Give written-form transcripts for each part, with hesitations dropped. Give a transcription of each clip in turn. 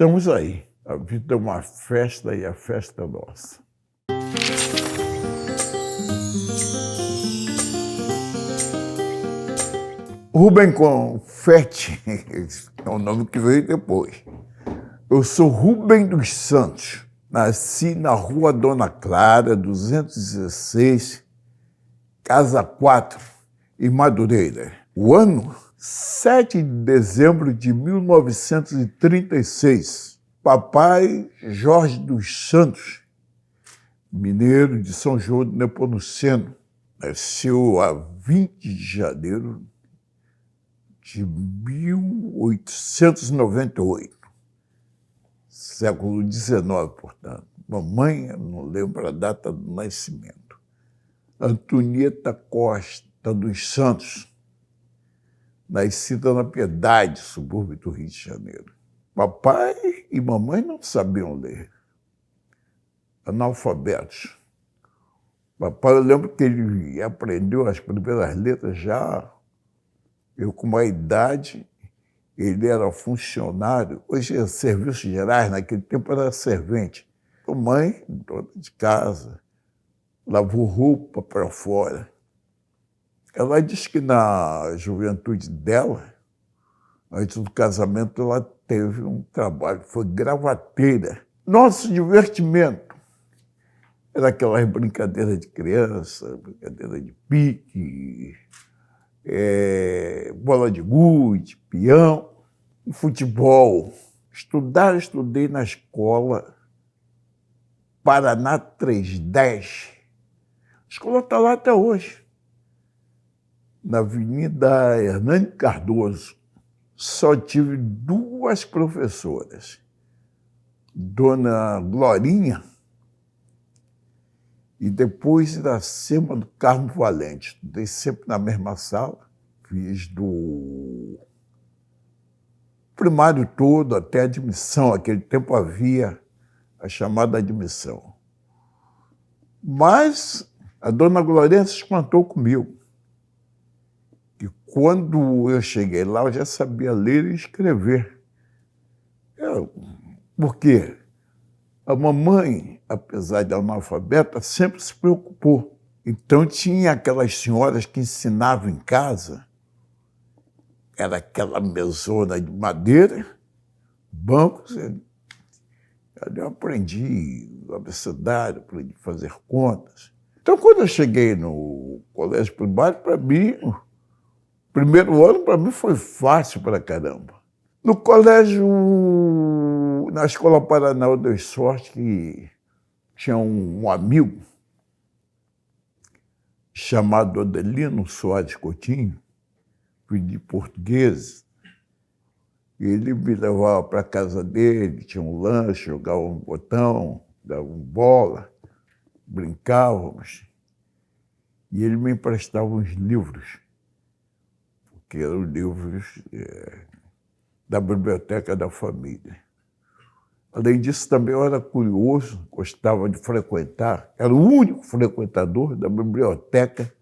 estamos aí. A vida é uma festa e a festa é nossa. Rubem Confetti é o nome que veio depois. Eu sou Rubem dos Santos. Nasci na Rua Dona Clara, 216, Casa 4, em Madureira. O ano, 7 de dezembro de 1936. Papai Jorge dos Santos, mineiro de São João do Nepomuceno, nasceu a 20 de janeiro de 1898, século XIX, portanto. Mamãe, eu não lembro a data do nascimento. Antonieta Costa dos Santos, nascida na Piedade, subúrbio do Rio de Janeiro. Papai e mamãe não sabiam ler, analfabetos. Papai, eu lembro que ele aprendeu as primeiras letras já. Eu, com uma idade, ele era funcionário, hoje é serviços gerais, naquele tempo era servente. A mãe, dona de casa, lavou roupa para fora. Ela disse que na juventude dela, antes do casamento, ela teve um trabalho, foi gravateira. Nosso divertimento era aquelas brincadeiras de criança, brincadeira de pique, bola de gude, peão, futebol. Estudei na escola Paraná 310. A escola está lá até hoje, na Avenida Hernani Cardoso. Só tive 2 professoras, Dona Glorinha e depois Iracema do Carmo Valente. Estudei sempre na mesma sala, fiz do primário todo até a admissão. Naquele tempo havia a chamada admissão. Mas a Dona Glorinha se espantou comigo. E quando eu cheguei lá, eu já sabia ler e escrever. Por quê? A mamãe, apesar de analfabeta, sempre se preocupou. Então tinha aquelas senhoras que ensinavam em casa. Era aquela mesona de madeira, bancos. Eu aprendi o abecedário, aprendi a fazer contas. Então, quando eu cheguei no colégio primário, para mim, o primeiro ano para mim foi fácil para caramba. No colégio, na Escola Paraná, eu dei sorte que tinha um amigo chamado Adelino Soares Coutinho, filho de português. Ele me levava para a casa dele, tinha um lanche, jogava um botão, dava bola, brincávamos. E ele me emprestava uns livros, que eram livros da biblioteca da família. Além disso, também eu era curioso, gostava de frequentar, era o único frequentador da biblioteca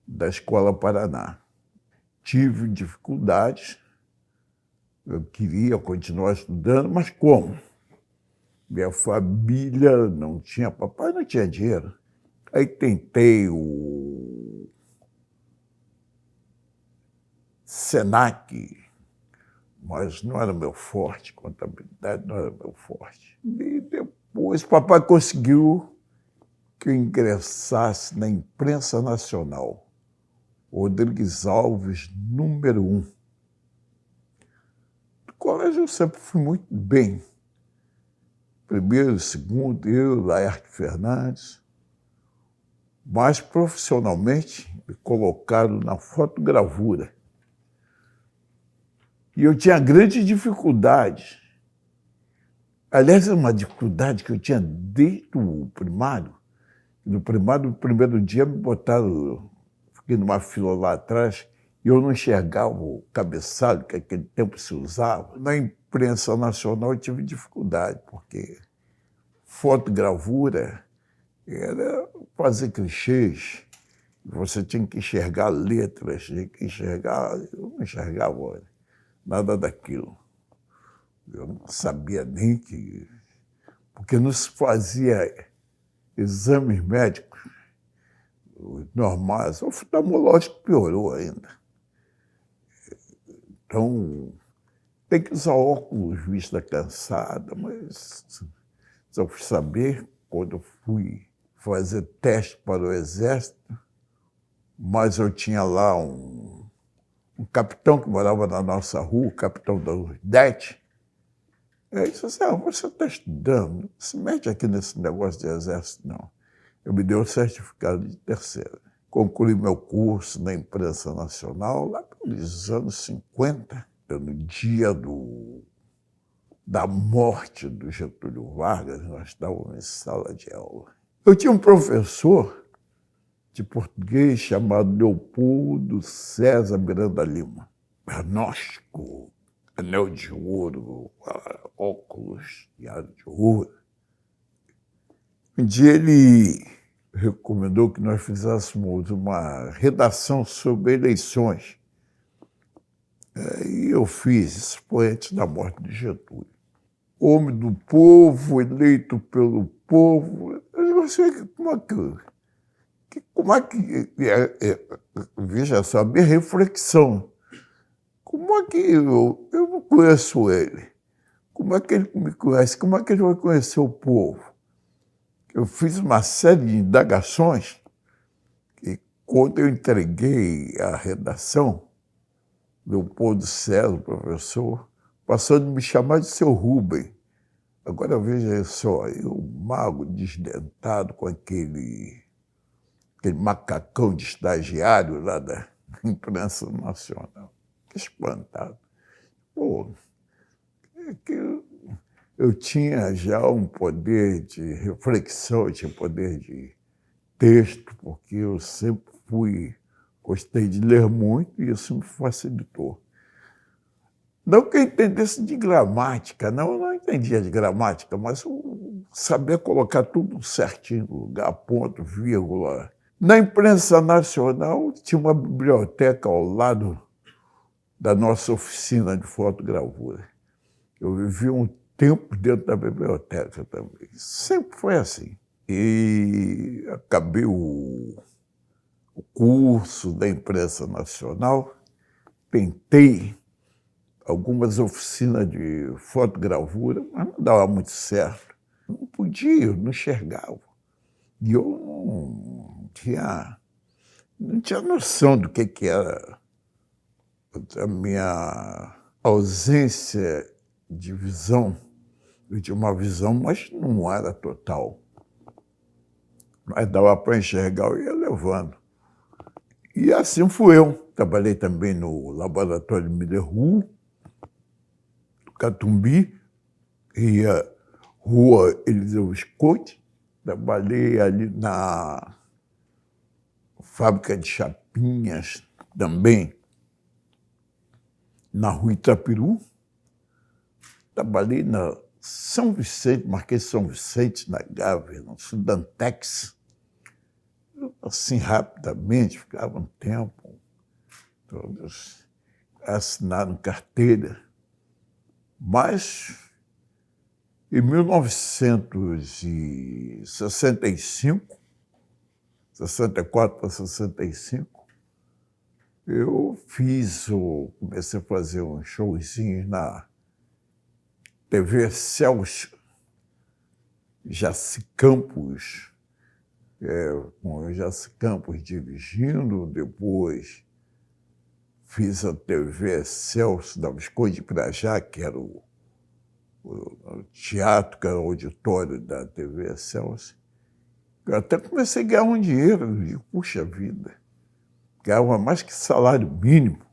da Escola Paraná. Tive dificuldades, eu queria continuar estudando, mas como? Minha família não tinha, papai não tinha dinheiro. Aí tentei o Senac, mas não era meu forte, contabilidade não era meu forte. E depois papai conseguiu que eu ingressasse na imprensa nacional, Rodrigues Alves, número 1. No colégio eu sempre fui muito bem. Primeiro, segundo, eu, Laerte Fernandes. Mas profissionalmente me colocaram na fotogravura. E eu tinha grande dificuldade. Aliás, é uma dificuldade que eu tinha desde o primário. No primário, no primeiro dia, me botaram, fiquei numa fila lá atrás, e eu não enxergava o cabeçalho, que naquele tempo se usava. Na imprensa nacional eu tive dificuldade, porque fotogravura era fazer clichês. Você tinha que enxergar letras, tinha que enxergar... Eu não enxergava nada daquilo. Eu não sabia nem que... Porque não se fazia exames médicos normais. O oftalmológico piorou ainda. Então, tem que usar óculos, vista cansada, mas só fui saber quando eu fui fazer teste para o Exército, mas eu tinha lá um capitão que morava na nossa rua, o capitão da Urdete. Ele disse assim, você está estudando, não se mete aqui nesse negócio de Exército, não. Eu me dei o certificado de terceira. Concluí meu curso na imprensa nacional lá pelos anos 50, no dia da morte do Getúlio Vargas, nós estávamos em sala de aula. Eu tinha um professor de português chamado Leopoldo César Miranda Lima, pernóstico, anel de ouro, óculos de aro de ouro. Um dia ele recomendou que nós fizéssemos uma redação sobre eleições. E eu fiz, isso foi antes da morte de Getúlio. Homem do povo, eleito pelo povo. Eu sei como é que veja só, a minha reflexão. Como é que eu não conheço ele? Como é que ele me conhece? Como é que ele vai conhecer o povo? Eu fiz uma série de indagações e quando eu entreguei a redação, Leopoldo César, o professor, passou de me chamar de seu Rubem. Agora veja só, eu, mago desdentado com aquele macacão de estagiário lá da imprensa nacional. Que espantado. Pô, eu tinha já um poder de reflexão, eu tinha poder de texto, porque eu sempre gostei de ler muito e isso me facilitou. Não que eu entendesse de gramática, eu não entendia de gramática, mas eu sabia colocar tudo certinho no lugar, ponto, vírgula. Na imprensa nacional tinha uma biblioteca ao lado da nossa oficina de fotogravura. Eu vivi um tempo dentro da biblioteca também. Sempre foi assim. E acabei o curso da imprensa nacional, tentei algumas oficinas de fotogravura, mas não dava muito certo. Não podia, eu não enxergava. E eu não tinha noção do que era a minha ausência de visão. Eu tinha uma visão, mas não era total. Mas dava para enxergar, eu ia levando. E assim fui eu. Trabalhei também no laboratório Miller-Roux, Catumbi, e a Rua Eliseu Visconti. Trabalhei ali na fábrica de chapinhas também, na Rua Itapiru. Trabalhei na São Vicente, Marquês de São Vicente, na Gávea, no Sudantex. Assim, rapidamente, ficava um tempo, todos assinaram carteira. Mas, em 1965, 64 para 65, eu comecei a fazer uns showzinhos na TV Celso, Jaci Campos, com o Jaci Campos dirigindo, depois fiz a TV Celso da Visconde de Pirajá, que era o teatro, que era o auditório da TV Celso. Eu até comecei a ganhar um dinheiro, eu digo, puxa vida, ganhava mais que salário mínimo,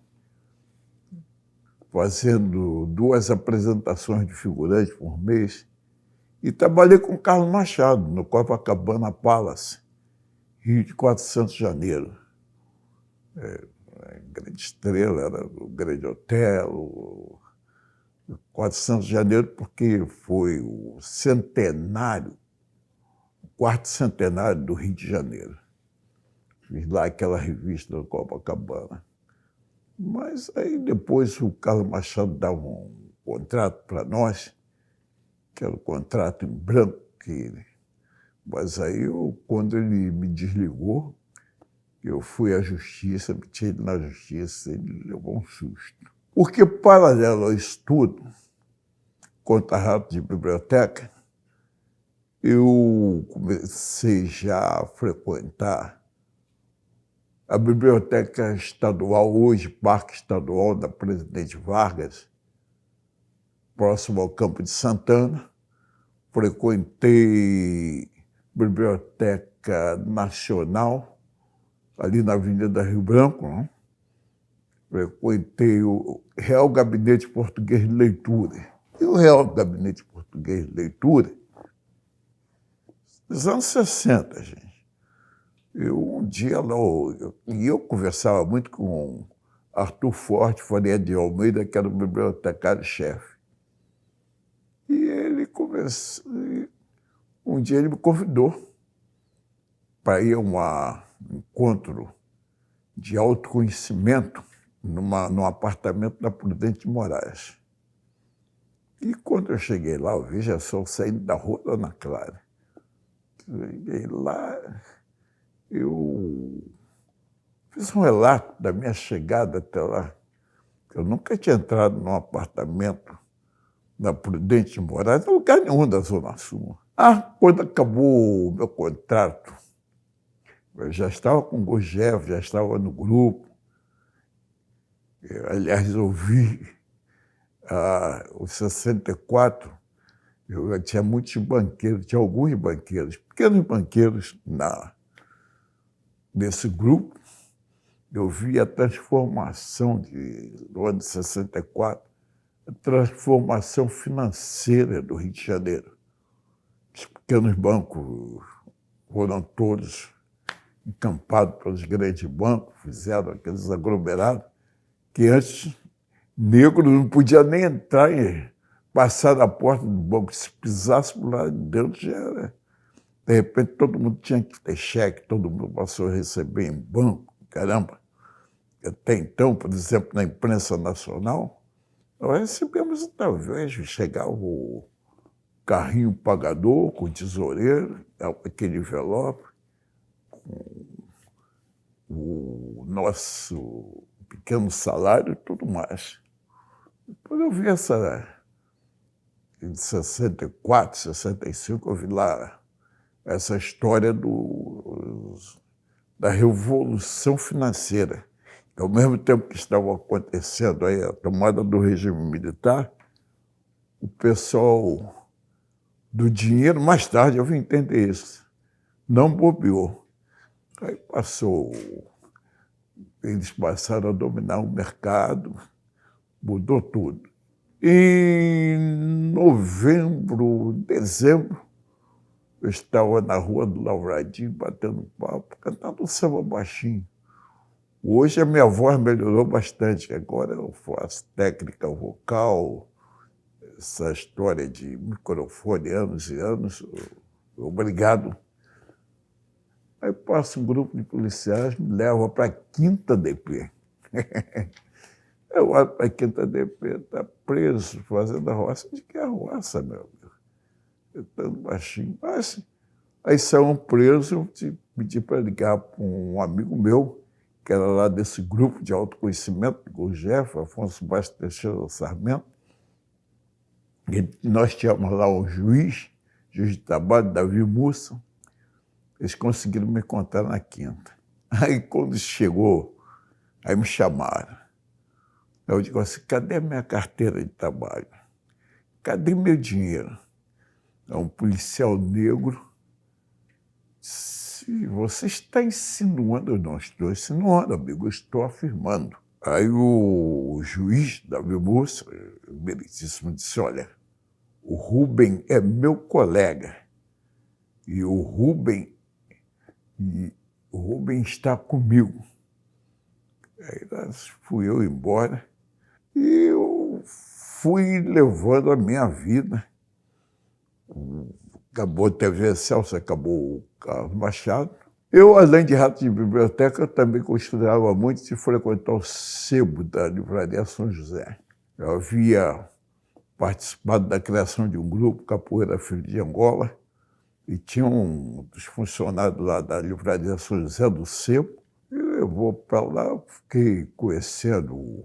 fazendo 2 apresentações de figurante por mês. E trabalhei com Carlos Machado, no Copacabana Palace, Rio de 400 de Janeiro. A grande estrela era o Grande Hotel, o 400 de Janeiro, porque foi o centenário, o 4º centenário do Rio de Janeiro. Fiz lá aquela revista do Copacabana. Mas aí depois o Carlos Machado dava um contrato para nós, que era o contrato em branco. Mas aí, quando ele me desligou, eu fui à justiça, meti ele na justiça, ele levou um susto. Porque, paralelo ao estudo, contra rato de biblioteca, eu comecei já a frequentar a Biblioteca Estadual, hoje Parque Estadual da Presidente Vargas, próximo ao Campo de Santana. Frequentei Biblioteca Nacional, ali na Avenida Rio Branco, né? Frequentei o Real Gabinete Português de Leitura. E o Real Gabinete Português de Leitura, nos anos 60, gente. Um dia lá, eu conversava muito com Arthur Forte Faria de Almeida, que era o bibliotecário-chefe. E ele começou. Um dia ele me convidou para ir a um encontro de autoconhecimento num apartamento da Prudente de Moraes. E quando eu cheguei lá, eu vi já só saindo da Rua da Ana Clara. Cheguei lá, eu fiz um relato da minha chegada até lá. Eu nunca tinha entrado num apartamento da Prudente de Moraes, em lugar nenhum da Zona Sul. Quando acabou o meu contrato, eu já estava com o Gurgel, já estava no grupo. Aliás, eu vi os 64, eu tinha muitos banqueiros, tinha alguns banqueiros, pequenos banqueiros nesse grupo. Eu vi a transformação do ano de 64, a transformação financeira do Rio de Janeiro. Os pequenos bancos foram todos encampados pelos grandes bancos, fizeram aqueles aglomerados que antes negro não podia nem entrar e passar na porta do banco. Se pisasse por lá dentro, já era. De repente, todo mundo tinha que ter cheque, todo mundo passou a receber em banco. Caramba! Até então, por exemplo, na imprensa nacional, nós recebemos, talvez, chegava o carrinho pagador com o tesoureiro, aquele envelope, com o nosso pequeno salário e tudo mais. Depois eu vi em 64, 65, eu vi lá essa história da revolução financeira. Ao mesmo tempo que estava acontecendo aí a tomada do regime militar, o pessoal do dinheiro, mais tarde eu vim entender isso, não bobeou. Aí eles passaram a dominar o mercado, mudou tudo. Em novembro, dezembro, eu estava na Rua do Lavradinho, batendo papo, cantando um samba baixinho. Hoje a minha voz melhorou bastante, agora eu faço técnica vocal, essa história de microfone, anos e anos, obrigado. Aí passa um grupo de policiais, me leva para a 5ª DP. Eu olho para a 5ª DP, está preso, fazendo a roça. De que é a roça, meu amigo? Eu estou baixinho. Mas, aí saiu preso, eu pedi para ligar para um amigo meu, que era lá desse grupo de autoconhecimento, do Gurgel, Afonso Bastos Teixeira Sarmento. E nós tínhamos lá o juiz de trabalho, Davi Mussa. Eles conseguiram me encontrar na 5ª. Aí, quando chegou, aí me chamaram. Eu digo assim, cadê minha carteira de trabalho? Cadê meu dinheiro? É um policial negro. Se você está insinuando, eu não estou insinuando, amigo, eu estou afirmando. Aí o juiz, Davi Mussa, meritíssimo, disse, olha, o Rubem é meu colega. E o Rubem está comigo. Aí fui eu embora e eu fui levando a minha vida. Acabou a TV Celso, acabou o Carlos Machado. Eu, além de rato de biblioteca, também gostava muito de frequentar o sebo da Livraria São José. Eu havia participado da criação de um grupo, Capoeira Filho de Angola, e tinha um dos funcionários lá da livraria São José do Sebo, e levou para lá, fiquei conhecendo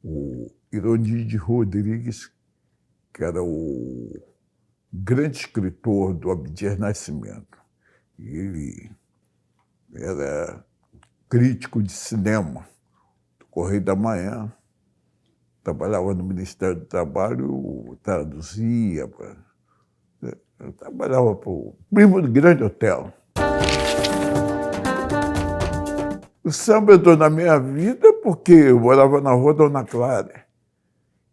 o Ironide Rodrigues, que era o grande escritor do Abdias Nascimento. Ele era crítico de cinema do Correio da Manhã, trabalhava no Ministério do Trabalho, traduzia. Eu trabalhava para o Primo do Grande Hotel. O samba entrou na minha vida porque eu morava na rua Dona Clara.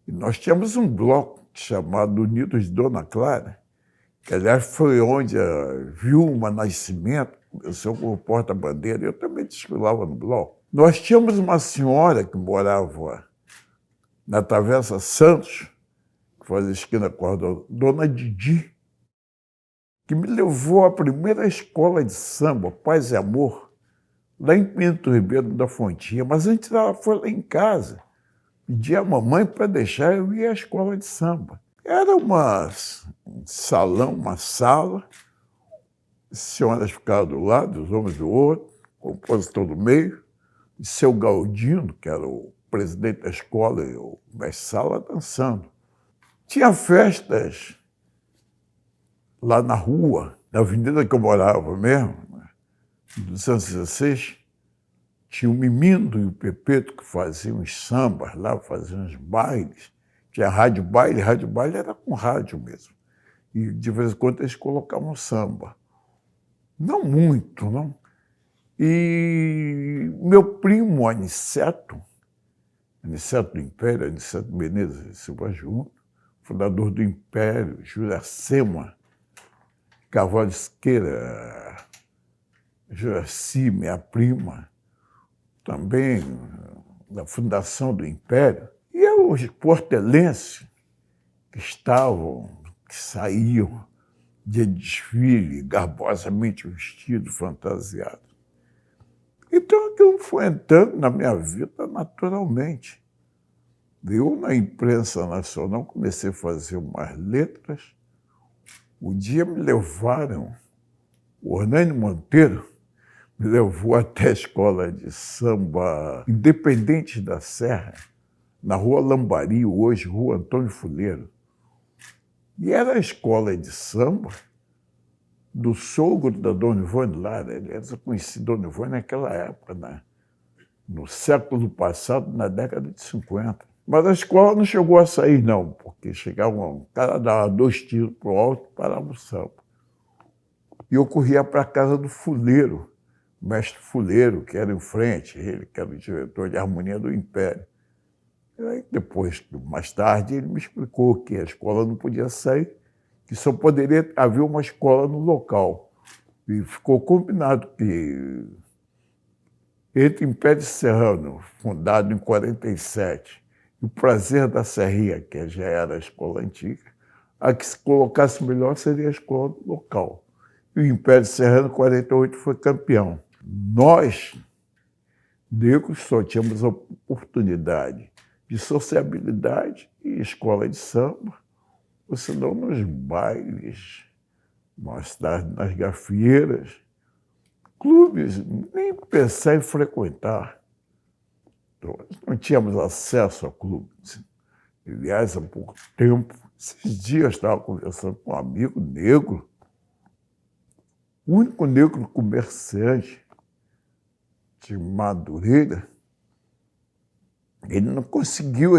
E nós tínhamos um bloco chamado Unidos de Dona Clara, que, aliás, foi onde a Vilma Nascimento começou como porta-bandeira. Eu também desfilava no bloco. Nós tínhamos uma senhora que morava na Travessa Santos, que fazia esquina com a Dona Didi, que me levou à primeira escola de samba, Paz e Amor, lá em Pinto Ribeiro da Fontinha. Mas antes ela foi lá em casa, pedia a mamãe para deixar eu ir à escola de samba. Era um salão, uma sala, as senhoras ficavam do lado, os homens do outro, o compositor do meio, e seu Galdino, que era o presidente da escola, e o mestre-sala, dançando. Tinha festas lá na rua, na avenida que eu morava mesmo, 216, tinha o Mimindo e o Pepeto que faziam uns sambas lá, faziam uns bailes. Tinha rádio baile era com rádio mesmo. E de vez em quando eles colocavam samba. Não muito, não. E meu primo Aniceto do Império, Aniceto Menezes de Silva Júnior, fundador do Império, Juracema, Carvalho Esqueira, Juraci, minha prima, também da fundação do Império, e os portelenses que saíam de desfile, garbosamente vestidos, fantasiados. Então aquilo foi entrando na minha vida naturalmente. Eu, na imprensa nacional, comecei a fazer umas letras. Um dia me levaram, o Hernani Monteiro me levou até a escola de samba Independente da Serra, na Rua Lambari, hoje Rua Antônio Fuleiro. E era a escola de samba do sogro da Dona Ivone Lara. Eu conheci Dona Ivone naquela época, né? No século passado, na década de 50. Mas a escola não chegou a sair, não, porque chegava um cara, dava 2 tiros para o alto e parava o samba. E eu corria para a casa do Fuleiro, o mestre Fuleiro, que era em frente, ele que era o diretor de harmonia do Império. E aí, depois, mais tarde, ele me explicou que a escola não podia sair, que só poderia haver uma escola no local. E ficou combinado que entre Império Serrano, fundado em 47, e o Prazer da Serrinha, que já era a escola antiga, a que se colocasse melhor seria a escola local. E o Império Serrano, em 48, foi campeão. Nós, negros, só tínhamos a oportunidade de sociabilidade e escola de samba, ou senão nos bailes, mais tarde nas gafieiras, clubes, nem pensar em frequentar. Então, não tínhamos acesso a clubes. Aliás, há pouco tempo, esses dias eu estava conversando com um amigo negro, o único negro comerciante de Madureira. Ele não conseguiu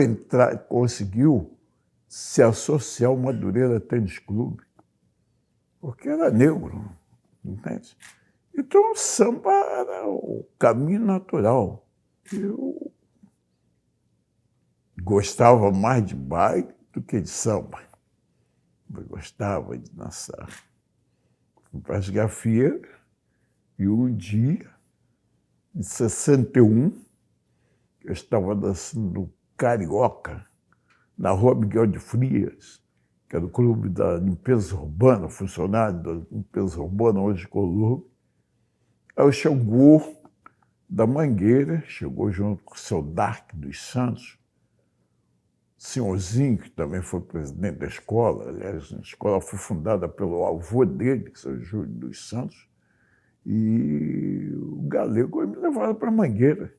se associar ao Madureira Tênis Clube, porque era negro, entende? Então o samba era o caminho natural. Eu gostava mais de baile do que de samba. Eu gostava de dançar. Fui para as gafieiras e um dia, em 61, eu estava dançando Carioca, na Rua Miguel de Frias, que era o clube da limpeza urbana, funcionário da limpeza urbana, hoje Colombo. Aí o Xangô da Mangueira chegou junto com o seu Dark dos Santos, senhorzinho, que também foi presidente da escola, aliás, a escola foi fundada pelo avô dele, que é o Júlio dos Santos, e o Galego me levaram para Mangueira.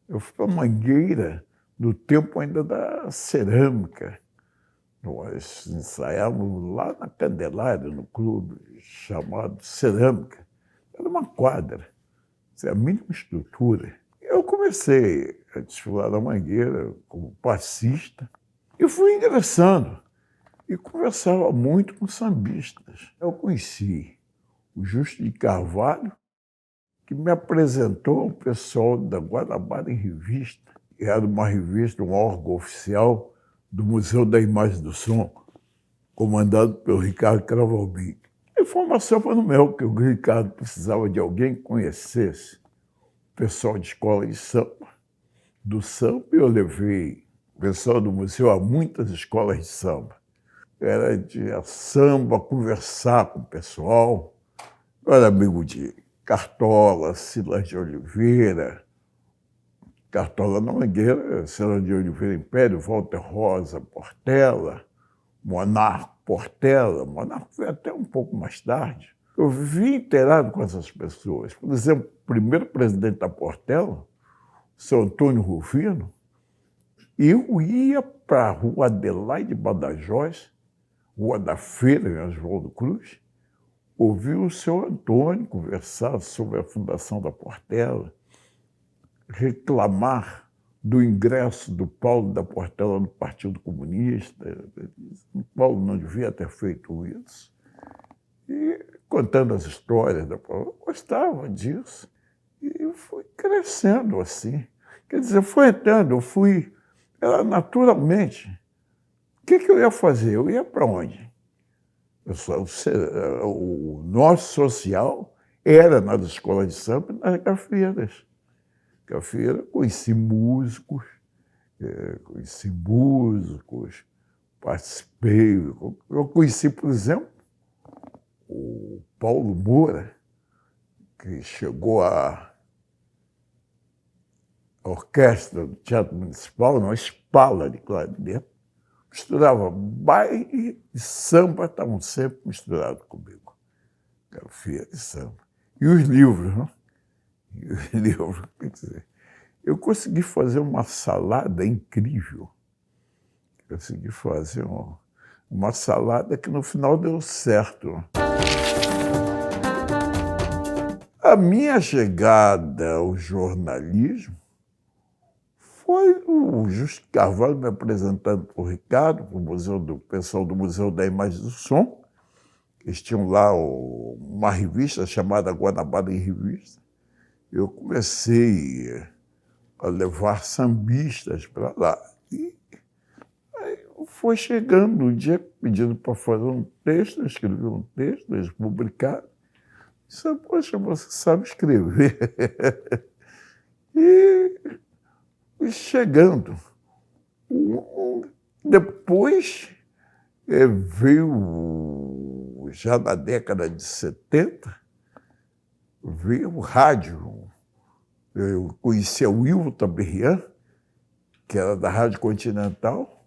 Eu fui para Mangueira no tempo ainda da cerâmica. Nós ensaiávamos lá na Candelária, no clube chamado Cerâmica. Era uma quadra, a mínima estrutura. Eu comecei a desfilar na Mangueira como passista e fui ingressando e conversava muito com sambistas. Eu conheci o Justo de Carvalho, que me apresentou ao pessoal da Guanabara em Revista, que era uma revista, um órgão oficial do Museu da Imagem do Som, comandado pelo Ricardo Cravalbim. A informação foi no meu, que o Ricardo precisava de alguém que conhecesse o pessoal de escola de samba, do samba, e eu levei o pessoal do museu a muitas escolas de samba. Era de samba, conversar com o pessoal. Eu era amigo de Cartola, Silas de Oliveira, Cartola na Mangueira, Silas de Oliveira Império, Walter Rosa, Portela, Monarco Portela. Monarco veio até um pouco mais tarde. Eu vivi inteirado com essas pessoas. Por exemplo, o primeiro presidente da Portela, seu Antônio Rufino, eu ia para a Rua Adelaide Badajoz, Rua da Feira, em Oswaldo Cruz, ouvi o seu Antônio conversar sobre a fundação da Portela, reclamar do ingresso do Paulo da Portela no Partido Comunista. O Paulo não devia ter feito isso. E contando as histórias da Portela, eu gostava disso. E fui crescendo assim. Quer dizer, foi entrando, eu fui... Era naturalmente. O que eu ia fazer? Eu ia para onde? O nosso social era nas escolas de samba e nas gafeiras. Gafeira, conheci músicos, participei. Eu conheci, por exemplo, o Paulo Moura, que chegou à orquestra do Teatro Municipal, numa espala de clarinete, misturava baile e samba, estavam sempre misturados comigo. Gafeira e samba. E os livros, não? E os livros, quer dizer, eu consegui fazer uma salada incrível. Consegui fazer uma salada que no final deu certo. A minha chegada ao jornalismo foi o Justo Carvalho me apresentando para o Ricardo, para o pessoal do Museu da Imagem do Som. Eles tinham lá uma revista chamada Guanabara em Revista. Eu comecei a levar sambistas para lá. E aí foi chegando um dia pedindo para fazer um texto, eu escrevi um texto, eles publicaram. Disse, poxa, você sabe escrever. E chegando. Depois veio, já na década de 70, veio o rádio. Eu conhecia o Wilton Berrian, que era da Rádio Continental.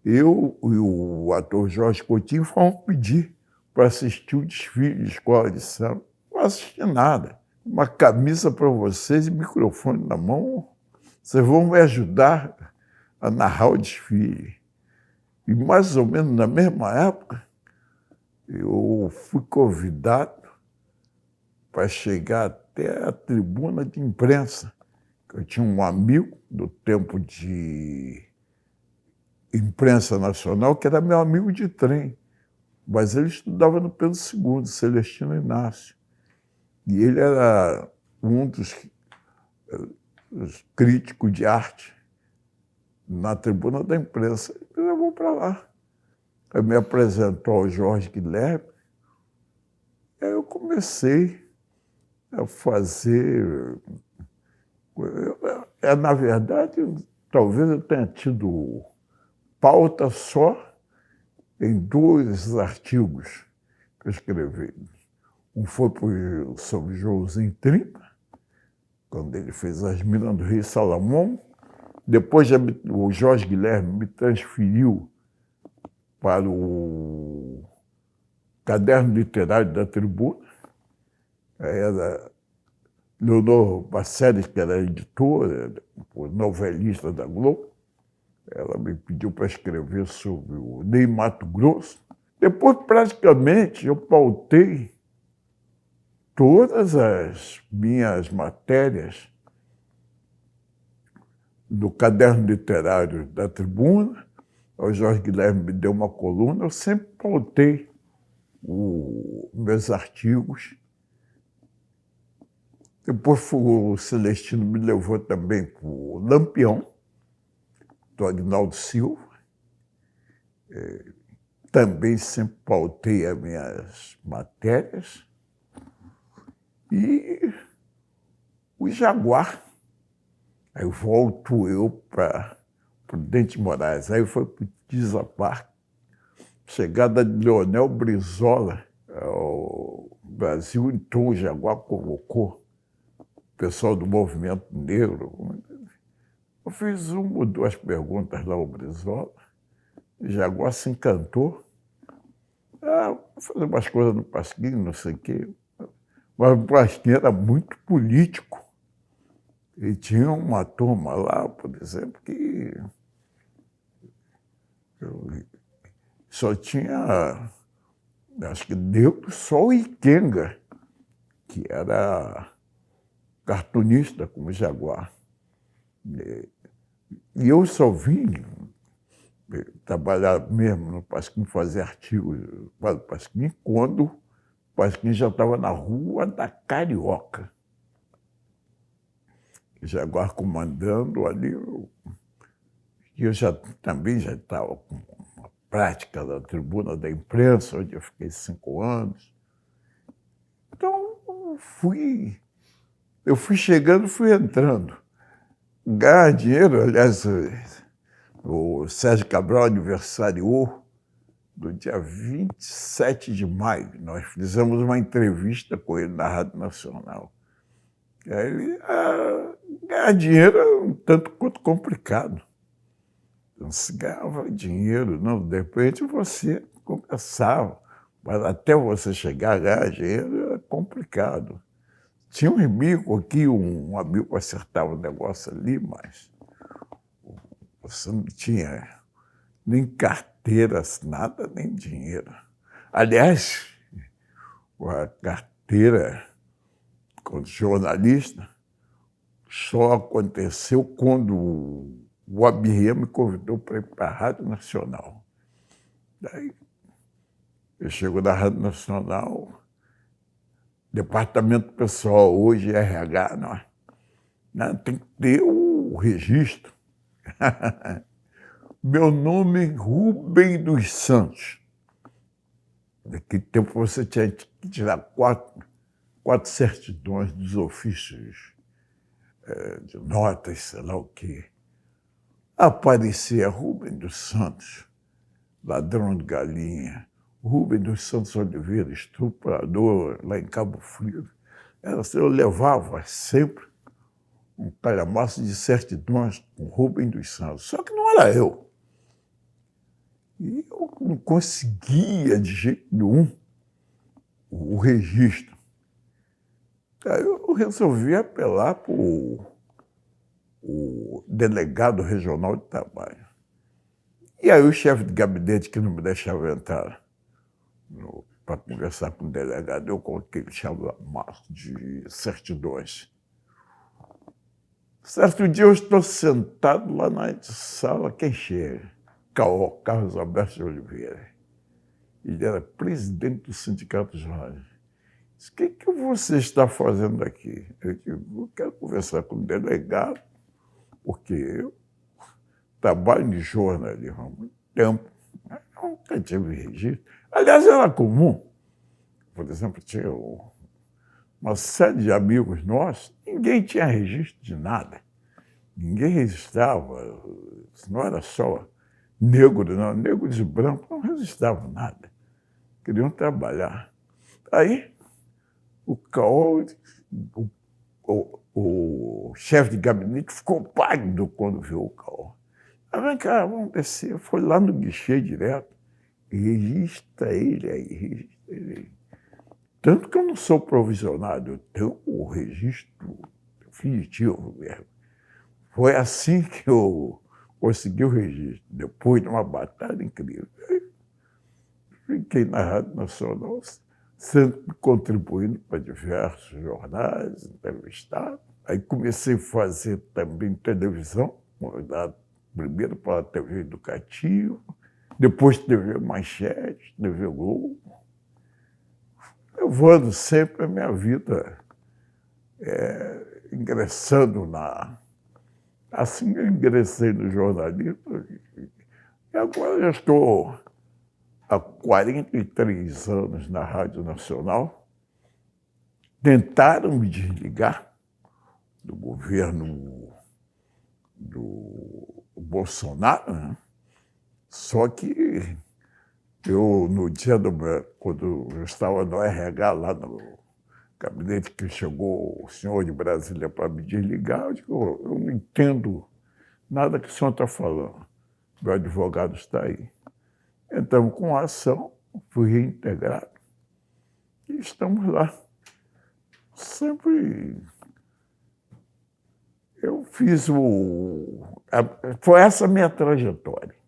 Eu e o ator Jorge Coutinho fomos pedir para assistir o desfile de escola de samba. Não assisti nada. Uma camisa para vocês e microfone na mão. Vocês vão me ajudar a narrar o desfile. E mais ou menos na mesma época, eu fui convidado para chegar até a tribuna de imprensa. Eu tinha um amigo do tempo de imprensa nacional, que era meu amigo de trem, mas ele estudava no Pedro II, Celestino Inácio. E ele era um dos críticos de arte na tribuna da imprensa. Ele me levou para lá. Ele me apresentou ao Jorge Guilherme. Aí eu comecei a fazer... Na verdade, talvez eu tenha tido pauta só em 2 artigos que eu escrevi. Um foi para o São Joãozinho 30, quando ele fez As Minas do Rio Salomão, Depois o Jorge Guilherme me transferiu para o Caderno Literário da Tribuna. Era Leonor Baceres, que era editora, novelista da Globo. Ela me pediu para escrever sobre o Ney Matogrosso. Depois, praticamente, eu pautei todas as minhas matérias do Caderno Literário da Tribuna. O Jorge Guilherme me deu uma coluna, eu sempre pautei meus artigos. Depois o Celestino me levou também para o Lampião, do Agnaldo Silva. Também sempre pautei as minhas matérias. E o Jaguar. Aí volto eu para Prudente Moraes. Aí foi para o Desapar. Chegada de Leonel Brizola ao Brasil, então o Jaguar convocou o pessoal do movimento negro. Eu fiz uma ou duas perguntas lá ao Brizola. O Jaguar se encantou. Vou fazer umas coisas no Pasquim, não sei o quê. Mas o Pasquim era muito político. E tinha uma turma lá, por exemplo, que só tinha, acho que deu só o Ikenga, que era cartunista como Jaguar. E eu só vim trabalhar mesmo no Pasquim, fazer artigos para o Pasquim, quando o Pasquim já estava na Rua da Carioca. Jaguar comandando ali, eu também já estava com a prática da tribuna da imprensa, onde eu fiquei 5 anos. Então, eu fui chegando, fui entrando. Ganhar dinheiro, aliás, o Sérgio Cabral aniversariou no dia 27 de maio. Nós fizemos uma entrevista com ele na Rádio Nacional. E aí ele, ganhar dinheiro é um tanto quanto complicado. Não se ganhava dinheiro, não. De repente você começava, mas até você chegar a ganhar dinheiro é complicado. Tinha um amigo aqui, um amigo acertava o negócio ali, mas você não tinha nem carteira assinada, nem dinheiro. Aliás, a carteira como jornalista só aconteceu quando o Abirria me convidou para ir para a Rádio Nacional. Daí eu chego na Rádio Nacional, departamento pessoal, hoje RH, não, tem que ter o registro. Meu nome é Rubem dos Santos. Naquele tempo você tinha que tirar quatro certidões dos ofícios de notas, sei lá o quê. Aparecia Rubem dos Santos, ladrão de galinha, Rubem dos Santos Oliveira, estuprador, lá em Cabo Frio. Eu levava sempre um calhamaço de certidões com Rubem dos Santos, só que não era eu. E eu não conseguia de jeito nenhum o registro. Aí eu resolvi apelar para o delegado regional de trabalho. E aí o chefe de gabinete, que não me deixava entrar para conversar com o delegado, eu coloquei ele chamado de certidões. Certo dia eu estou sentado lá na sala, quem chega? Carlos Alberto de Oliveira. Ele era presidente do Sindicato de Jornalistas. O que você está fazendo aqui? Eu digo, eu quero conversar com o delegado, porque eu trabalho de jornalismo há muito tempo. Eu nunca tive registro. Aliás, era comum. Por exemplo, tinha uma série de amigos nossos, ninguém tinha registro de nada. Ninguém registrava. Não era só negro, não. Negros e brancos não registravam nada. Queriam trabalhar. Aí, o Caol, O chefe de gabinete ficou pálido quando viu o carro. Vem cá, vamos descer. Foi lá no guichê direto. E registra ele aí, registra ele aí. Tanto que eu não sou provisionado, eu tenho o registro definitivo mesmo. Foi assim que eu consegui o registro, depois de uma batalha incrível. Fiquei na Rádio Nacional, sempre contribuindo para diversos jornais, entrevistado. Aí comecei a fazer também televisão, convidado primeiro para a TV Educativa, depois TV Manchete, TV Globo, levando sempre a minha vida, ingressando na... Assim eu ingressei no jornalismo, e agora eu estou há 43 anos na Rádio Nacional. Tentaram me desligar do governo do Bolsonaro, né? Só que eu, no dia quando eu estava no RH, lá no gabinete que chegou o senhor de Brasília para me desligar, eu digo, eu não entendo nada que o senhor está falando. Meu advogado está aí. Entramos com a ação, fui reintegrado e estamos lá. Sempre eu fiz foi essa a minha trajetória.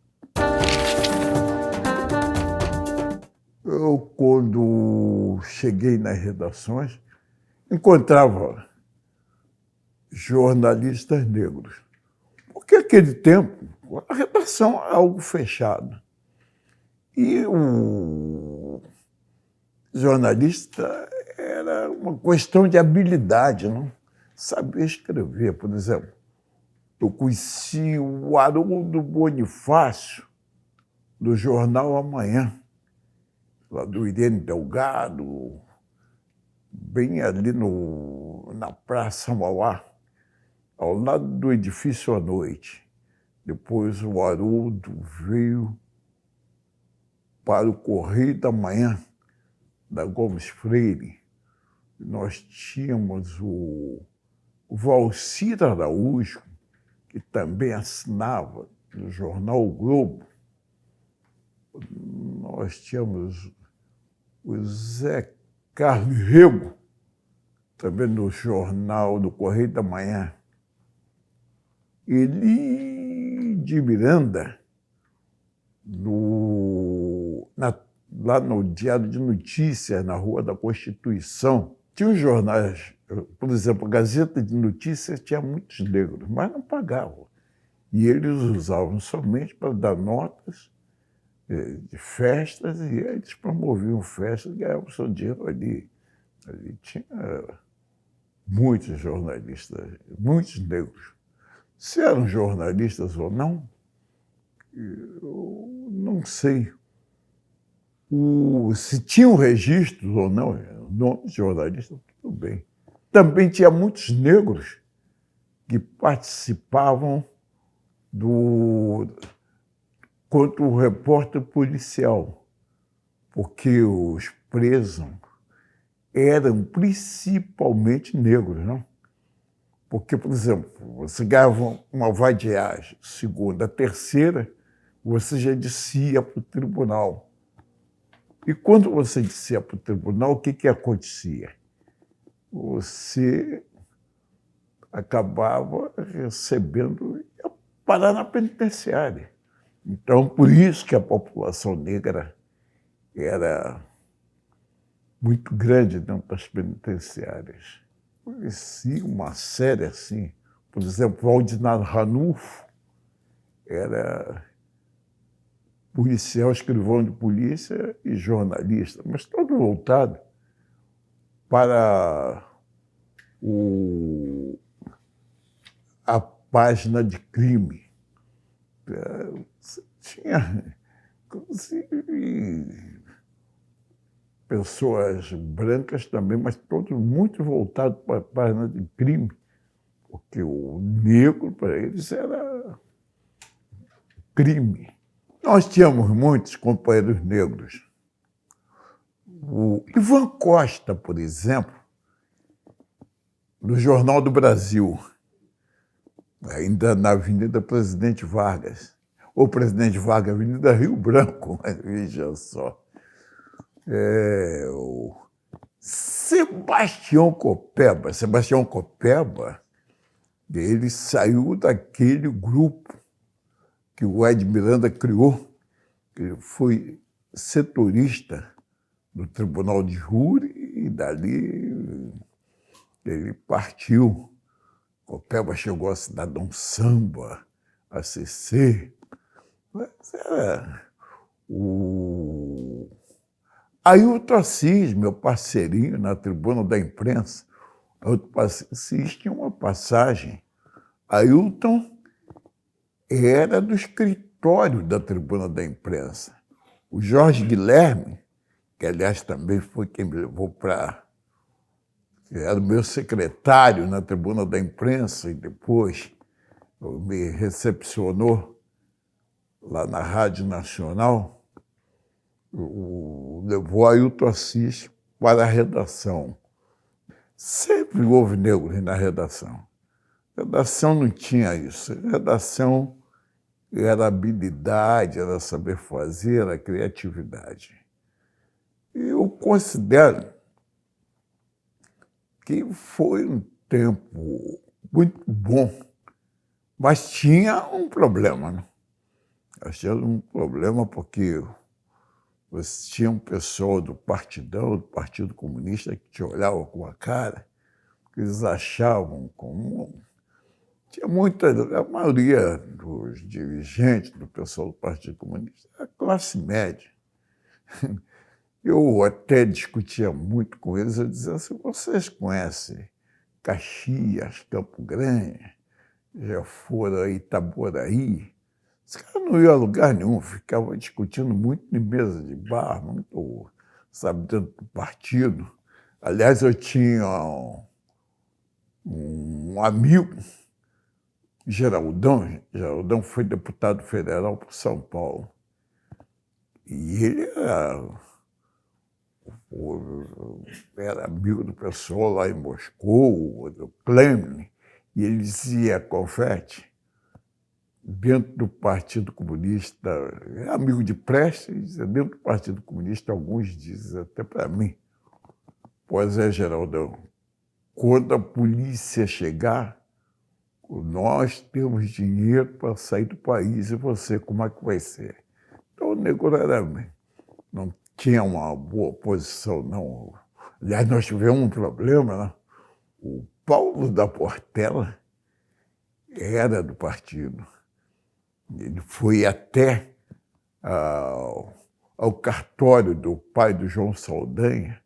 Eu, quando cheguei nas redações, encontrava jornalistas negros. Porque naquele tempo, a redação é algo fechado. E o jornalista era uma questão de habilidade, não? Saber escrever, por exemplo. Eu conheci o Haroldo Bonifácio, do jornal Amanhã, lá do Irene Delgado, bem ali na Praça Mauá, ao lado do edifício à noite. Depois o Haroldo veio para o Correio da Manhã, da Gomes Freire. Nós tínhamos o Valcir Araújo, que também assinava no jornal o Globo. Nós tínhamos o Zé Carlos Rego, também no jornal do Correio da Manhã. Eli de Miranda, lá no Diário de Notícias, na Rua da Constituição, tinha os jornais, por exemplo, a Gazeta de Notícias tinha muitos negros, mas não pagavam. E eles usavam somente para dar notas de festas, e eles promoviam festas e ganhavam seu dinheiro ali. Ali tinha muitos jornalistas, muitos negros. Se eram jornalistas ou não, eu não sei. Se tinham registros ou não, nome de jornalista, tudo bem. Também tinha muitos negros que participavam contra o repórter policial, porque os presos eram principalmente negros, não? Porque, por exemplo, você ganhava uma vadiagem, segunda, terceira, você já descia para o tribunal. E quando você descia para o tribunal, o que acontecia? Você acabava recebendo, ia parar na penitenciária. Então, por isso que a população negra era muito grande dentro das penitenciárias. Conheci uma série assim, por exemplo, Valdinar Ranulfo era policial, escrivão de polícia e jornalista, mas todo voltado para a página de crime. Tinha, inclusive, pessoas brancas também, mas todos muito voltados para a página de crime, porque o negro, para eles, era crime. Nós tínhamos muitos companheiros negros. O Ivan Costa, por exemplo, no Jornal do Brasil, ainda na Avenida Presidente Vargas, ou Presidente Vargas, Avenida Rio Branco, mas veja só. O Sebastião Copeba, ele saiu daquele grupo que o Ed Miranda criou, ele foi setorista do Tribunal de Júri e dali ele partiu. Copeba chegou a Cidadão Samba, a CC. Mas era o Ailton Assis, meu parceirinho na Tribuna da Imprensa. Ailton Assis tinha uma passagem. Ailton era do escritório da Tribuna da Imprensa. O Jorge Guilherme, que aliás também foi quem me levou para... Era o meu secretário na Tribuna da Imprensa e depois me recepcionou lá na Rádio Nacional, levou Ailton Assis para a redação. Sempre houve negros na redação. A redação não tinha isso. A redação era habilidade, era saber fazer, era criatividade. Eu considero que foi um tempo muito bom, mas tinha um problema, né? Tinha um problema porque você tinha um pessoal do Partidão, do Partido Comunista, que te olhava com a cara, que eles achavam como... Tinha a maioria dos dirigentes do pessoal do Partido Comunista, a classe média. Eu até discutia muito com eles, eu dizia assim, vocês conhecem Caxias, Campo Grande, já foram a Itaboraí? Os caras não iam a lugar nenhum, ficavam discutindo muito em mesa de bar, muito, sabe, dentro do partido. Aliás, eu tinha um amigo, Geraldão foi deputado federal por São Paulo. E ele era amigo do pessoal lá em Moscou, do Kremlin, e ele dizia, Confete, dentro do Partido Comunista, é amigo de Prestes, dentro do Partido Comunista, alguns dizem até para mim, pois é, Geraldão, quando a polícia chegar, nós temos dinheiro para sair do país, e você, como é que vai ser? Então, o negro não tinha uma boa posição, não. Aliás, nós tivemos um problema, né? O Paulo da Portela era do partido. Ele foi até ao cartório do pai do João Saldanha,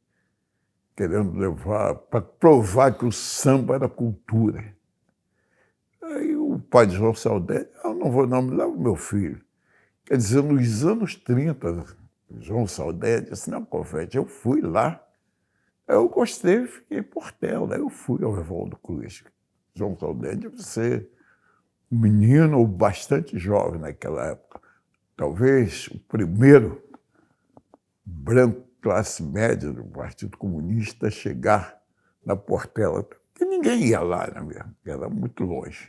querendo levar, para provar que o samba era cultura. Aí o pai de João Saldanha, eu não vou não, me leva o meu filho. Quer dizer, nos anos 30, João Saldanha disse, não, Confete, eu fui lá, eu gostei, fiquei em Portela, eu fui ao Evaldo Cruz. João Saldanha deve ser um menino bastante jovem naquela época. Talvez o primeiro branco classe média do Partido Comunista a chegar na Portela, porque ninguém ia lá, né, mesmo? Era muito longe.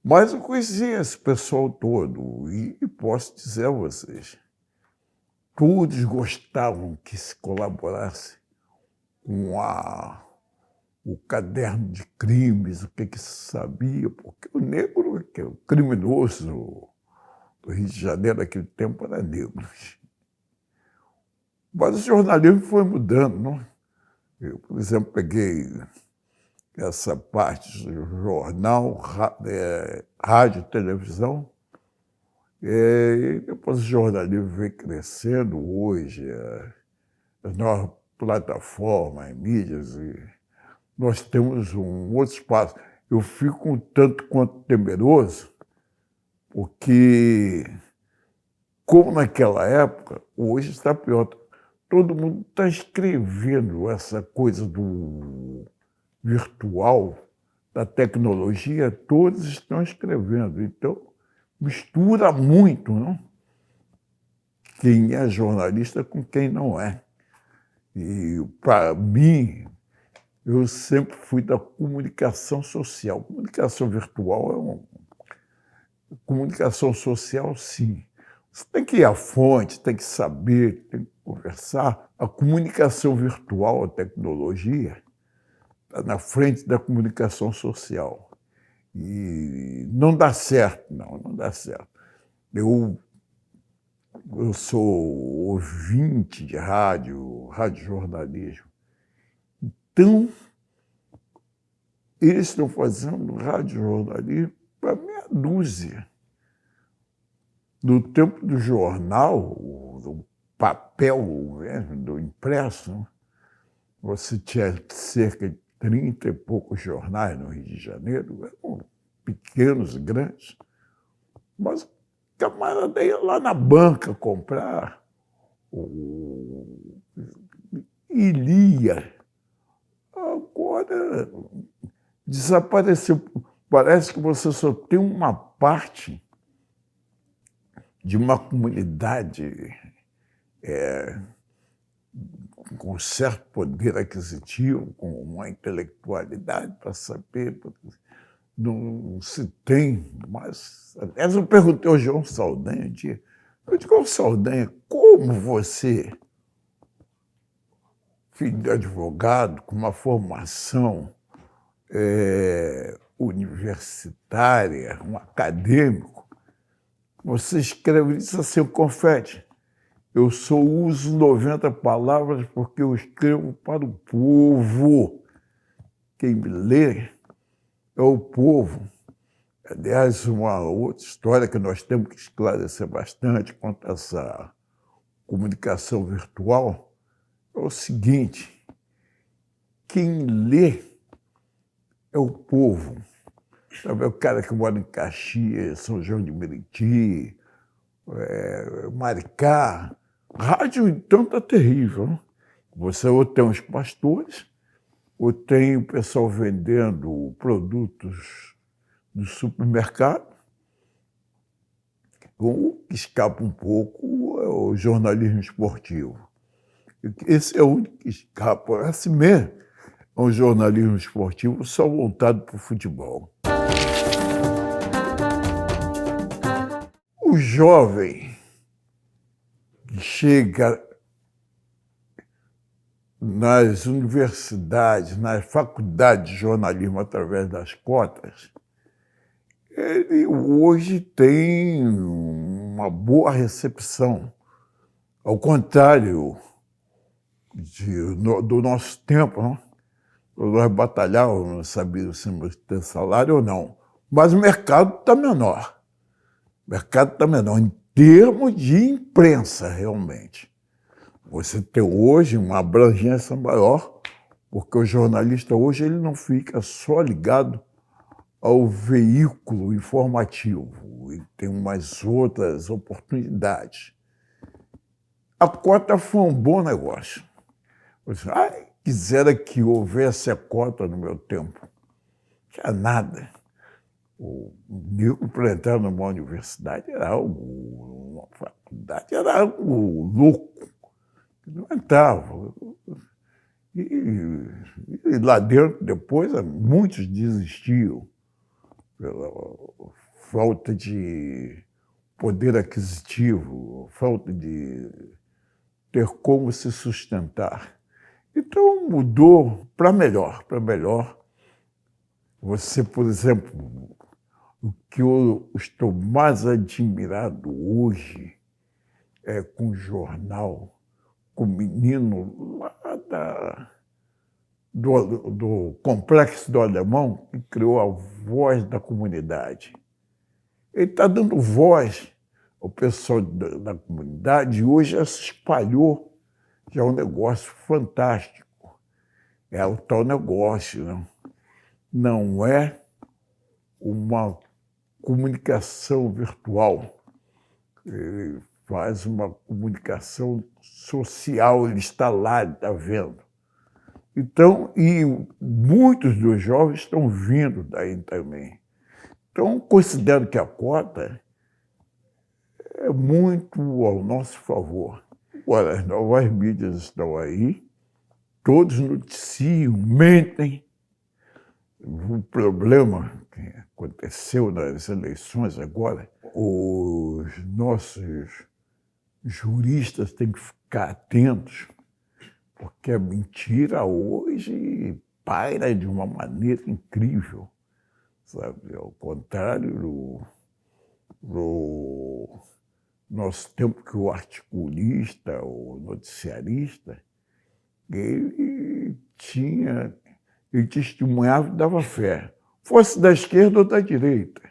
Mas eu conhecia esse pessoal todo e posso dizer a vocês, todos gostavam que se colaborasse com o caderno de crimes, o que se sabia, porque o negro, que é o criminoso do Rio de Janeiro naquele tempo, era negro. Mas o jornalismo foi mudando, não? Eu, por exemplo, peguei essa parte do jornal, rádio, televisão, e depois o jornalismo veio crescendo hoje, as novas plataformas, mídias, e nós temos um outro espaço. Eu fico um tanto quanto temeroso, porque, como naquela época, hoje está pior. Todo mundo está escrevendo essa coisa do virtual, da tecnologia, todos estão escrevendo. Então, mistura muito, não? Quem é jornalista com quem não é. E, para mim, Eu sempre fui da comunicação social. Comunicação virtual é uma comunicação social, sim. Você tem que ir à fonte, tem que saber, tem que conversar. A comunicação virtual, a tecnologia, está na frente da comunicação social. E não dá certo, não dá certo. Eu sou ouvinte de rádio jornalismo. Então, eles estão fazendo rádio-jornalismo para meia dúzia. No tempo do jornal, do papel, do impresso, você tinha cerca de 30 e poucos jornais no Rio de Janeiro, eram pequenos, grandes, mas o camarada ia lá na banca comprar e lia. Agora desapareceu. Parece que você só tem uma parte de uma comunidade com certo poder aquisitivo, com uma intelectualidade para saber. Não se tem, mas... Aliás, eu perguntei ao João Saldanha um dia, eu digo ao Saldanha, como você, filho de advogado, com uma formação universitária, um acadêmico, você escreve isso assim, o confete. Eu só uso 90 palavras porque eu escrevo para o povo. Quem me lê é o povo. Aliás, uma outra história que nós temos que esclarecer bastante quanto a essa comunicação virtual é o seguinte: quem lê é o povo. Sabe, o cara que mora em Caxias, São João de Meriti, Maricá. Rádio, então, está terrível. Né? Você ou tem os pastores, ou tem o pessoal vendendo produtos do supermercado, ou que escapa um pouco é o jornalismo esportivo. Esse é o único que escapa. É assim mesmo, é um jornalismo esportivo só voltado para o futebol. O jovem que chega nas universidades, nas faculdades de jornalismo através das cotas, ele hoje tem uma boa recepção. Ao contrário do nosso tempo, não? Nós batalhávamos, não sabíamos se íamos ter salário ou não. Mas o mercado está menor. O mercado está menor em termos de imprensa, realmente. Você tem hoje uma abrangência maior, porque o jornalista hoje ele não fica só ligado ao veículo informativo, ele tem umas outras oportunidades. A cota foi um bom negócio. Você, quisera que houvesse a cota no meu tempo. Não tinha nada. O nível para entrar numa universidade era algo, uma faculdade era algo louco. Não entrava. E lá dentro, depois, muitos desistiam pela falta de poder aquisitivo, falta de ter como se sustentar. Então, mudou para melhor, para melhor. Você, por exemplo, o que eu estou mais admirado hoje é com o jornal, com o menino lá do Complexo do Alemão, que criou a Voz da Comunidade. Ele está dando voz ao pessoal da comunidade e hoje já se espalhou, já é um negócio fantástico. É o tal negócio, não? Não é uma comunicação virtual. Ele faz uma comunicação social, ele está lá, ele está vendo. Então, e muitos dos jovens estão vindo daí também. Então, considero que a cota é muito ao nosso favor. Agora, as novas mídias estão aí, todos noticiam, mentem. O problema que aconteceu nas eleições agora, os nossos juristas têm que ficar atentos, porque a mentira hoje paira de uma maneira incrível, sabe? Ao contrário do nosso tempo que o articulista, o noticiarista, ele testemunhava e dava fé. Fosse da esquerda ou da direita.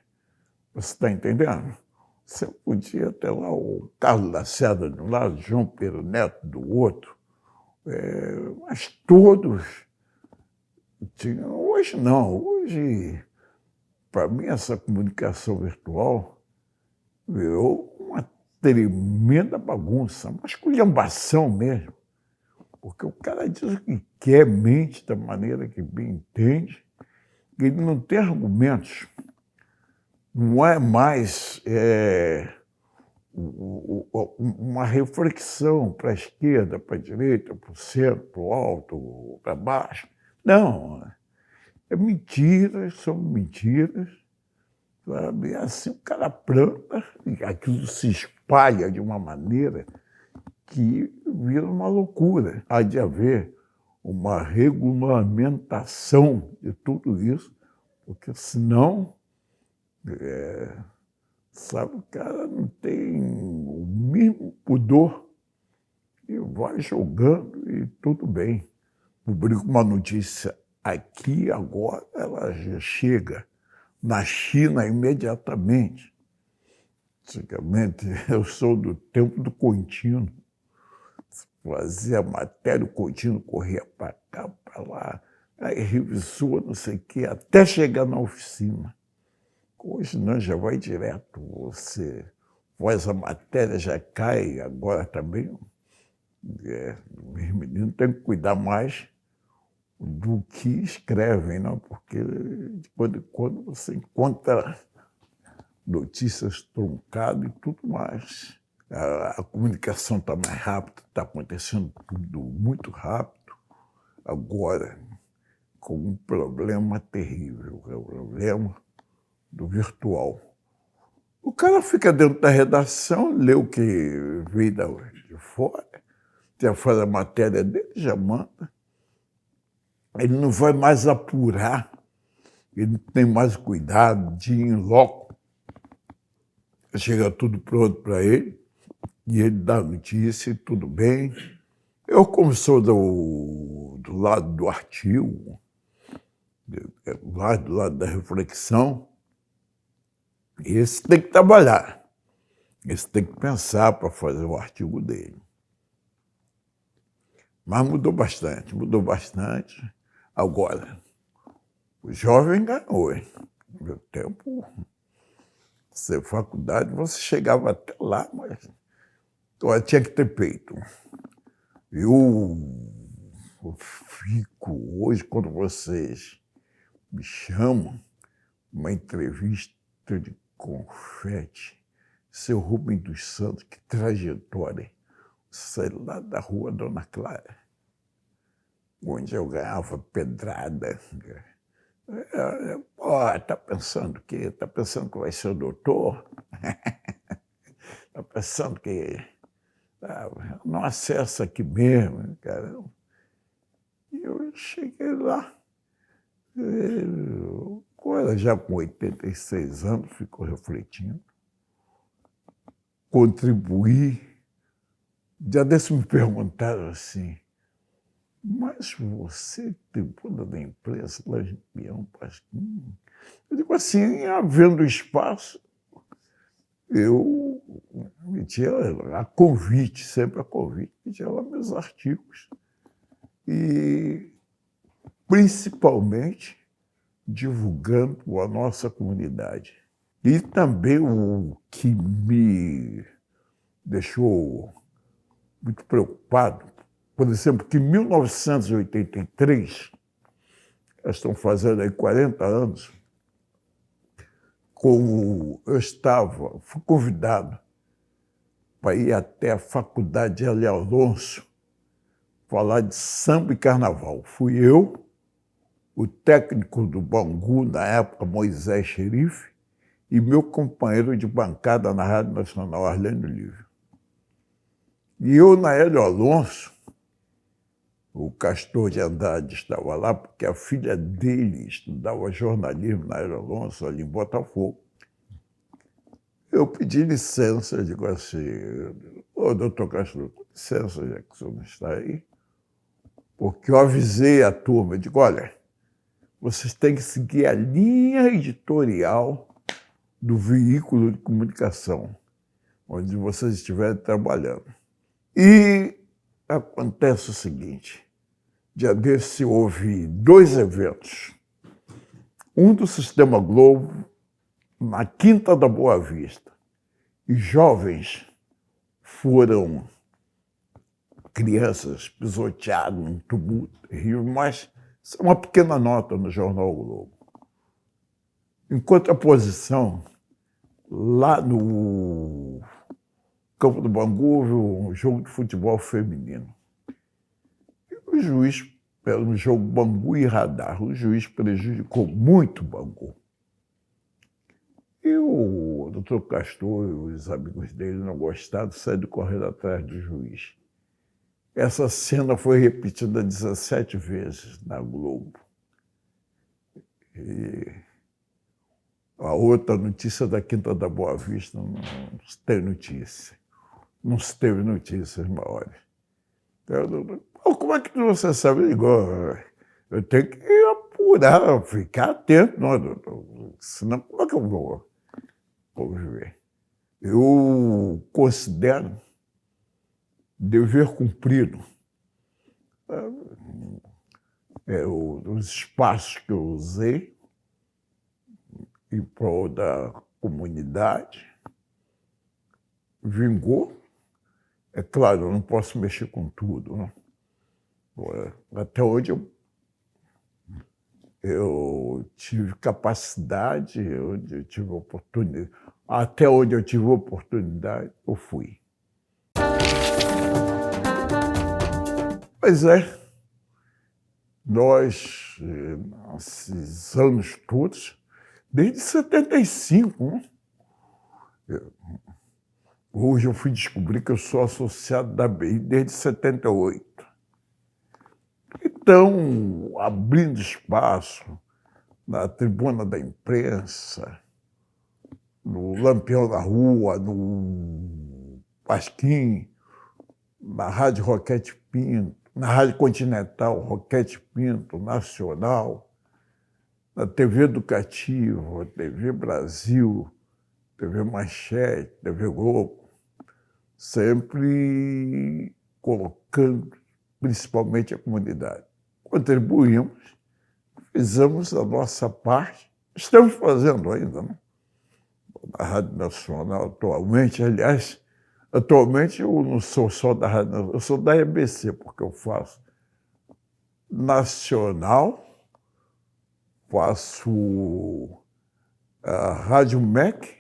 Você está entendendo? Você podia ter lá o Carlos Lacerda de um lado, João Pedro Neto do outro, mas todos tinham. Hoje não. Hoje, para mim, essa comunicação virtual virou uma tremenda bagunça, uma esculhambação mesmo. Porque o cara diz o que quer, mente da maneira que bem entende, ele não tem argumentos. Não é mais uma reflexão para a esquerda, para a direita, para o centro, para o alto, para baixo. Não, é mentiras, são mentiras. Sabe? E assim o cara planta, e aquilo se espalha de uma maneira que vira uma loucura. Há de haver uma regulamentação de tudo isso, porque senão, sabe, o cara não tem o mínimo pudor e vai jogando e tudo bem. Publica uma notícia aqui, agora, ela já chega na China imediatamente. Antigamente, eu sou do tempo do contínuo. Fazia matéria, o contínuo corria para cá, para lá, aí revisou, não sei o quê, até chegar na oficina. Hoje não, já vai direto, você faz a matéria, já cai, agora também. Os meninos têm que cuidar mais do que escrevem, não? Porque de quando em quando você encontra notícias truncadas e tudo mais. A comunicação está mais rápida, está acontecendo tudo muito rápido. Agora, com um problema terrível, que é o problema do virtual. O cara fica dentro da redação, lê o que veio de fora, já faz a matéria dele, já manda. Ele não vai mais apurar, ele não tem mais cuidado de ir em loco. Chega tudo pronto para ele, e ele dá notícia e tudo bem. Eu, como sou do lado do artigo, do lado da reflexão, esse tem que trabalhar, esse tem que pensar para fazer o artigo dele. Mas mudou bastante, mudou bastante. Agora, o jovem ganhou, hein? No meu tempo, você faculdade, você chegava até lá, mas tinha que ter peito. Eu fico hoje, quando vocês me chamam, uma entrevista de confete, seu Rubem dos Santos, que trajetória, sai lá da rua Dona Clara, onde eu ganhava pedrada. Tá pensando que? Está pensando que vai ser o doutor? Está pensando que não acessa aqui mesmo, cara. E eu cheguei lá, agora já com 86 anos, fico refletindo, contribuí. Já desse me perguntaram assim, mas você, tribuna da imprensa, lá de Peão, Pasquim. Eu digo assim, havendo espaço, eu metia a convite, sempre a convite, metia lá meus artigos. E, principalmente, divulgando a nossa comunidade. E também o que me deixou muito preocupado, por exemplo, que em 1983, elas estão fazendo aí 40 anos, como eu fui convidado para ir até a Faculdade L. Alonso falar de samba e carnaval. Fui eu, o técnico do Bangu, na época, Moisés Xerife, e meu companheiro de bancada na Rádio Nacional, Arlênio Lívio. E eu, na Hélio Alonso, o Castor de Andrade estava lá, porque a filha dele estudava jornalismo na Hélio Alonso, ali em Botafogo. Eu pedi licença, eu digo assim, ô, doutor Castor, com licença, já que o senhor não está aí, porque eu avisei a turma, eu digo, olha, vocês têm que seguir a linha editorial do veículo de comunicação, onde vocês estiverem trabalhando. E acontece o seguinte, dia desse houve 2 eventos, um do Sistema Globo, na Quinta da Boa Vista, e jovens foram crianças pisoteadas num tumulto terrível, mas isso é uma pequena nota no jornal o Globo. Em contraposição, lá no Campo do Bangu, houve um jogo de futebol feminino. E o juiz, era um jogo Bangu e Radar, o juiz prejudicou muito o Bangu. E o doutor Castor e os amigos dele não gostaram, saíram correndo atrás do juiz. Essa cena foi repetida 17 vezes na Globo. E a outra notícia da Quinta da Boa Vista não se tem notícia. Não se teve notícias maiores. Então, como é que você sabe? Eu tenho que apurar, ficar atento, não, doutor. Senão, como é que eu vou ver? Eu considero dever cumprido. Os espaços que eu usei em prol da comunidade vingou. É claro, eu não posso mexer com tudo, né? Até hoje eu tive capacidade, eu tive oportunidade. Até onde eu tive oportunidade, eu fui. Pois é, nós, nesses anos todos, desde 75, né? Hoje eu fui descobrir que eu sou associado da BI desde 78. Então, abrindo espaço na tribuna da imprensa, no Lampião da Rua, no Pasquim, na Rádio Roquete Pinto, na Rádio Continental, Roquete Pinto, Nacional, na TV Educativa, TV Brasil, TV Manchete, TV Globo, sempre colocando principalmente a comunidade. Contribuímos, fizemos a nossa parte, estamos fazendo ainda, né? Na Rádio Nacional atualmente, aliás, atualmente eu não sou só da Rádio Nacional, eu sou da EBC, porque eu faço nacional, faço a Rádio MEC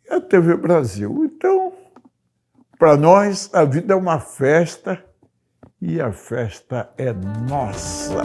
e a TV Brasil. Então, para nós, a vida é uma festa e a festa é nossa.